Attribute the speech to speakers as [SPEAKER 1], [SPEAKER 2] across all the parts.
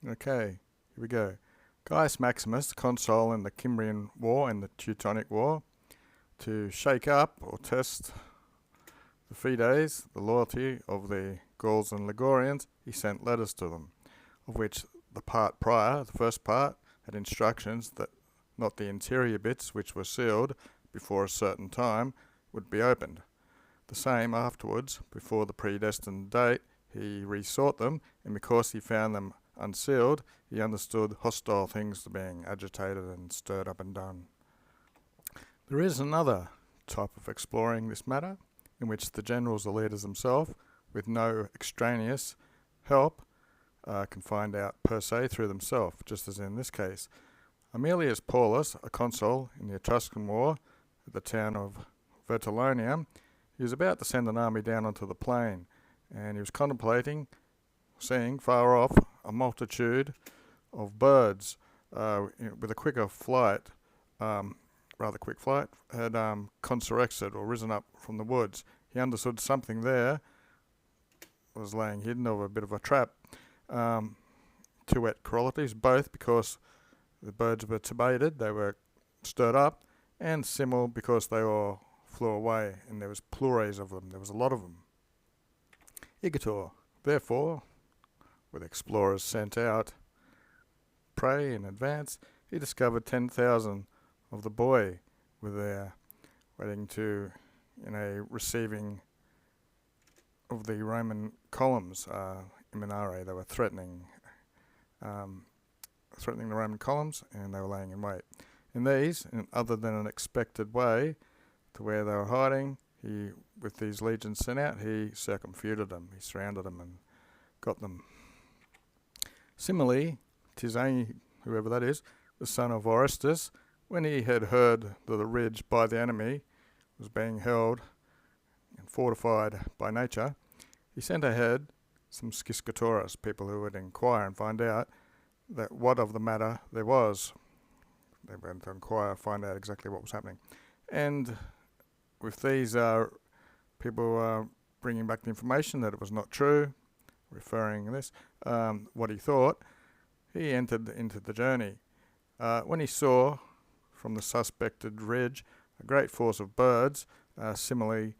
[SPEAKER 1] Okay, here we go. Gaius Maximus, consul in the Cimbrian War and the Teutonic War, to shake up or test the fides, the loyalty of the Gauls and Ligurians, he sent letters to them, of which the part prior, the first part, had instructions that not the interior bits, which were sealed before a certain time, would be opened. The same afterwards, before the predestined date, he resought them, and because he found them unsealed, he understood hostile things being agitated and stirred up and done. There is another type of exploring this matter, in which the generals or leaders themselves, with no extraneous help, can find out per se through themselves, just as in this case. Aemilius Paulus, a consul in the Etruscan War at the town of Vertulonium, he was about to send an army down onto the plain, and he was contemplating seeing far off a multitude of birds with a quicker flight, rather quick flight, had consurrexed or risen up from the woods. He understood something there was laying hidden, or a bit of a trap. Two et corolatives, both because the birds were tubated, they were stirred up, and simul because they all flew away, and there was plures of them, there was a lot of them. Igitor, therefore, with explorers sent out prey in advance, he discovered 10,000 of the boy were there, waiting to, receiving of the Roman columns, iminare. They were threatening the Roman columns, and they were laying in wait. In these, other than an expected way to where they were hiding, he, with these legions sent out, he circumfuted them, he surrounded them and got them. Similarly, Tisani, whoever that is, the son of Orestes, when he had heard that the ridge by the enemy was being held and fortified by nature, he sent ahead some Schiscatoras, people who would inquire and find out that what of the matter there was. They went to inquire, find out exactly what was happening. And with these people bringing back the information that it was not true, referring this, what he thought, he entered into the journey. When he saw from the suspected ridge a great force of birds, similar at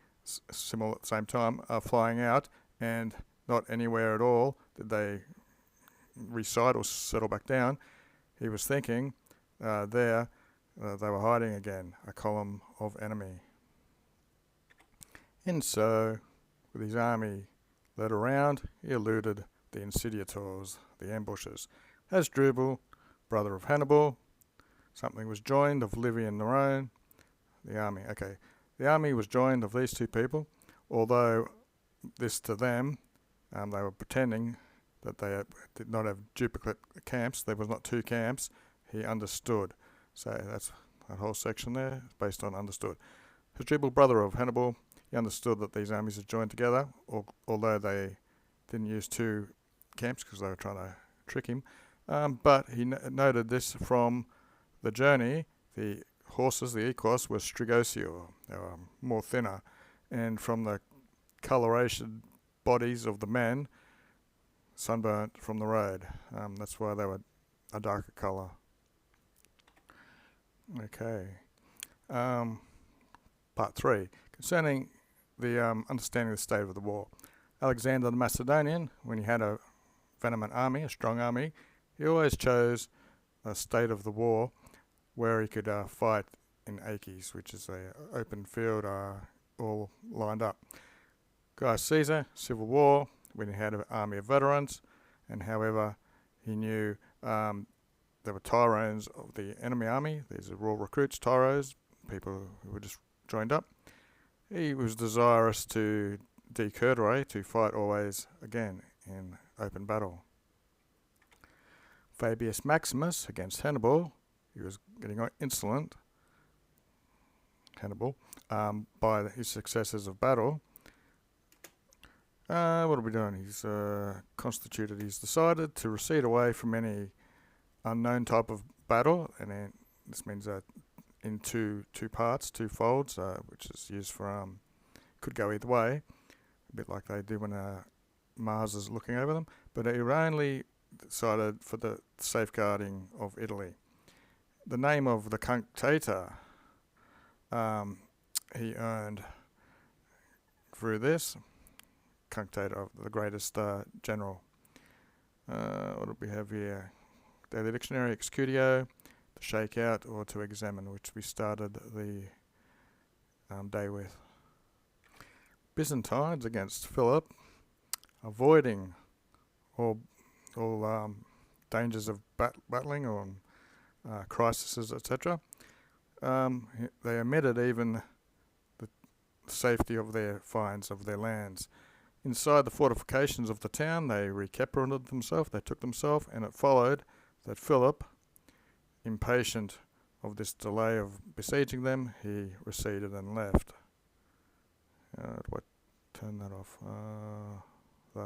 [SPEAKER 1] the same time, flying out, and not anywhere at all did they recite or settle back down, he was thinking they were hiding again, a column of enemy. And so, with his army led around, he eluded the insidiators, the ambushes. Hasdrubal, brother of Hannibal, something was joined of Livy and Nerone, the army. Okay, the army was joined of these two people, although this to them, they were pretending that they did not have duplicate camps. There was not two camps. He understood. So that's that whole section there is based on understood. Hasdrubal, brother of Hannibal, he understood that these armies had joined together, although they didn't use two camps because they were trying to trick him. But he noted this from the journey. The horses, the equos, were strigosior. They were more thinner. And from the coloration bodies of the men, sunburnt from the road. That's why they were a darker colour. Okay. Part 3. Concerning the understanding of the state of the war. Alexander the Macedonian, when he had a vehement army, a strong army, he always chose a state of the war where he could fight in Aches, which is an open field, all lined up. Gaius Caesar, civil war, when he had an army of veterans, and however he knew there were tyrones of the enemy army. These are raw recruits, tyros, people who were just joined up. He was desirous to decurtere, to fight always again in open battle. Fabius Maximus against Hannibal, he was getting insolent, Hannibal, by his successes of battle. What are we doing? He's decided to recede away from any unknown type of battle, and then this means in two parts, two folds, which is used for, could go either way, a bit like they do when Mars is looking over them, but it would only decided for the safeguarding of Italy. The name of the Cunctator he earned through this. Cunctator, the greatest general. What do we have here? Daily Dictionary, excudio, to shake out or to examine, which we started the day with. Byzantines against Philip, avoiding all dangers of battling or crises, etc. They omitted even the safety of their finds of their lands. Inside the fortifications of the town, they recapitulated themselves, they took themselves, and it followed that Philip, impatient of this delay of besieging them, he receded and left. Do I turn that off?